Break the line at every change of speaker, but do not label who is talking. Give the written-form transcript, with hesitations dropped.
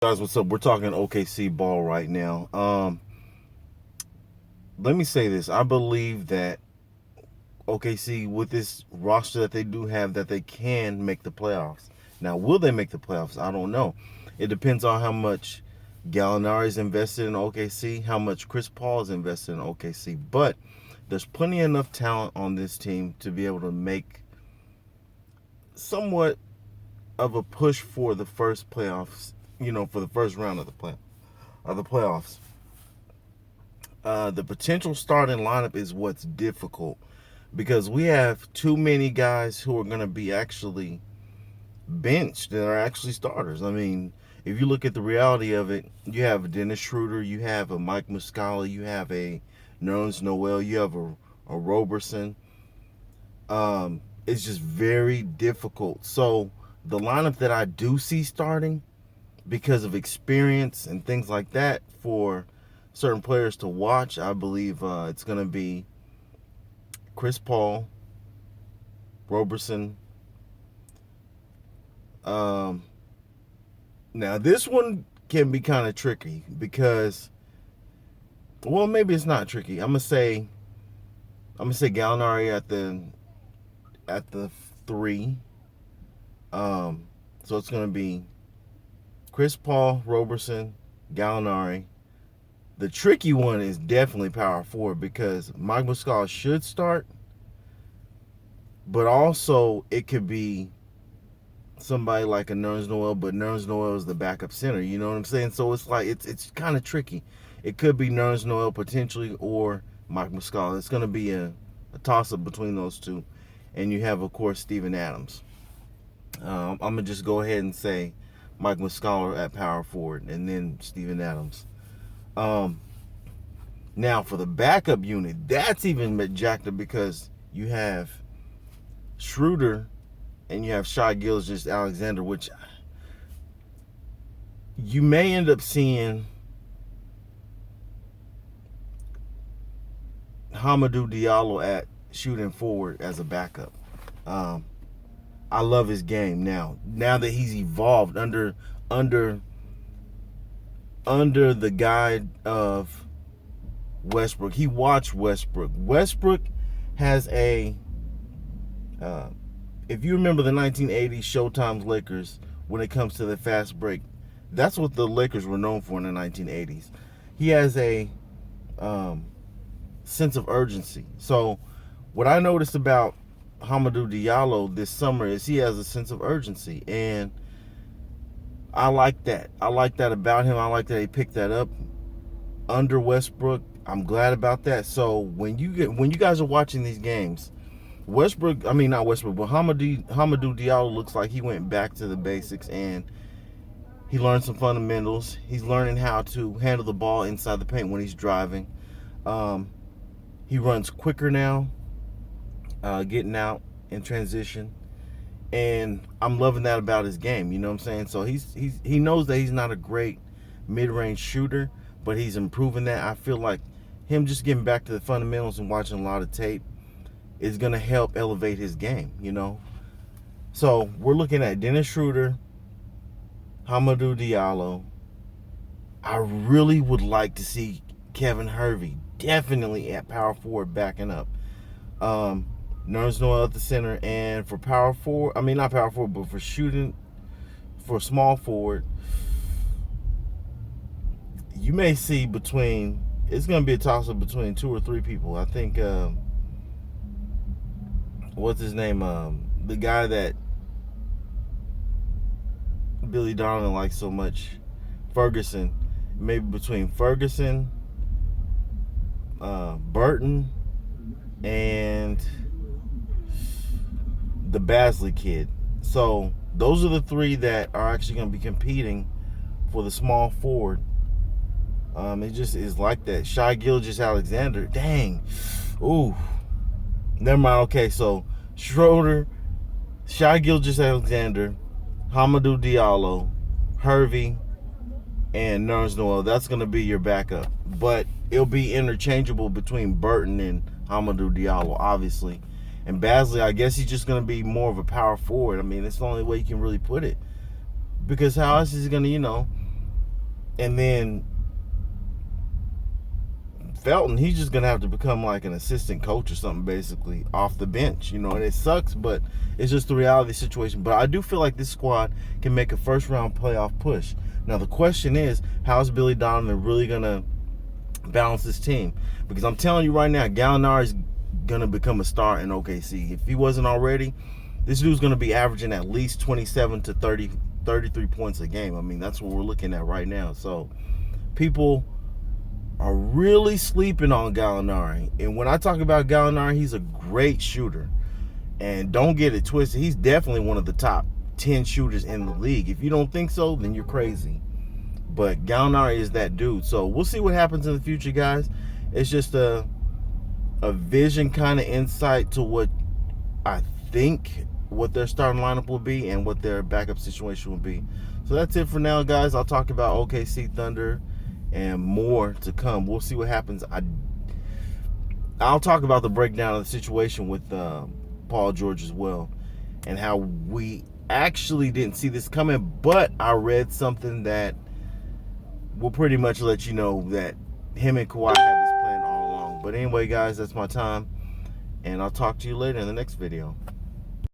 Guys, what's up? We're talking OKC ball right now. Let me say this. I believe that OKC, with this roster that they do have, that they can make the playoffs. Now, will they make the playoffs? I don't know. It depends on how much Gallinari is invested in OKC, how much Chris Paul is invested in OKC. But there's plenty enough talent on this team to be able to make somewhat of a push for the first playoffs. For the first round of the playoffs. The potential starting lineup is what's difficult because we have too many guys who are going to be actually benched that are actually starters. I mean, if you look at the reality of it, you have a Dennis Schroeder, you have a Mike Muscala, you have a Nerlens Noel, you have a Roberson. It's just very difficult. So the lineup that I do see starting, because of experience and things like that, for certain players to watch, I believe it's going to be Chris Paul, Roberson. Now this one can be kind of tricky because, well, maybe it's not tricky. I'm gonna say Gallinari at the 3. So it's gonna be Chris Paul, Roberson, Gallinari. The tricky one is definitely power forward because Mike Muscala should start, but also it could be somebody like a Nerlens Noel, but Nerlens Noel is the backup center. You know what I'm saying? So it's like it's kind of tricky. It could be Nerlens Noel potentially or Mike Muscala. It's going to be a toss-up between those two. And you have, of course, Steven Adams. I'm going to just go ahead and say Mike Muscala at power forward and then Steven Adams. Now for the backup unit, that's even jacked up because you have Schroeder and you have Shai Gilgeous-Alexander, which you may end up seeing Hamidou Diallo at shooting forward as a backup. I love his game now that he's evolved under the guide of Westbrook. He watched Westbrook. Westbrook has a if you remember the 1980s Showtime's Lakers, when it comes to the fast break, that's what the Lakers were known for in the 1980s. He has a sense of urgency. So what I noticed about Hamidou Diallo this summer is he has a sense of urgency, and I like that. I like that about him. I like that he picked that up under Westbrook. I'm glad about that. So when you guys are watching these games, not Westbrook, but Hamidou Diallo looks like he went back to the basics and he learned some fundamentals. He's learning how to handle the ball inside the paint when he's driving. He runs quicker now, getting out in transition, and I'm loving that about his game. You know what I'm saying? So he knows that he's not a great mid-range shooter, but he's improving that. I feel like him just getting back to the fundamentals and watching a lot of tape is going to help elevate his game, So we're looking at Dennis Schroeder, Hamidou Diallo. I really would like to see Kevin Hervey definitely at power forward backing up. Nerlens Noel at the center, and for power forward, not power forward, but for shooting, for small forward, you may see it's going to be a toss-up between 2 or 3 people. I think, what's his name? The guy that Billy Donovan likes so much, Ferguson. Maybe between Ferguson, Burton, and the Basley kid. So those are the 3 that are actually going to be competing for the small forward. It just is like that. Shai Gilgeous-Alexander, dang. Ooh. Never mind. Okay, so Schroeder, Shai Gilgeous-Alexander, Hamidou Diallo, Hervey, and Nerlens Noel. That's going to be your backup. But it'll be interchangeable between Burton and Hamidou Diallo, obviously. And Basley, I guess he's just going to be more of a power forward. It's the only way you can really put it. Because how else is he going to, And then Felton, he's just gonna have to become like an assistant coach or something, basically off the bench, and it sucks, but it's just the reality situation. But I do feel like this squad can make a first round playoff push. Now the question is, how's Billy Donovan really gonna balance this team? Because I'm telling you right now, Gallinari is gonna become a star in OKC. If he wasn't already, this dude's gonna be averaging at least 27 to 30, 33 points a game. I mean, that's what we're looking at right now. So people are really sleeping on Gallinari. And when I talk about Gallinari, he's a great shooter. And don't get it twisted, he's definitely one of the top 10 shooters in the league. If you don't think so, then you're crazy. But Gallinari is that dude. So we'll see what happens in the future, guys. It's just a vision kind of insight to what I think what their starting lineup will be and what their backup situation will be. So that's it for now, guys. I'll talk about OKC Thunder and more to come. We'll see what happens. I'll talk about the breakdown of the situation with Paul George as well, and how we actually didn't see this coming, but I read something that will pretty much let you know that him and Kawhi had this plan all along. But anyway, guys, that's my time, and I'll talk to you later in the next video.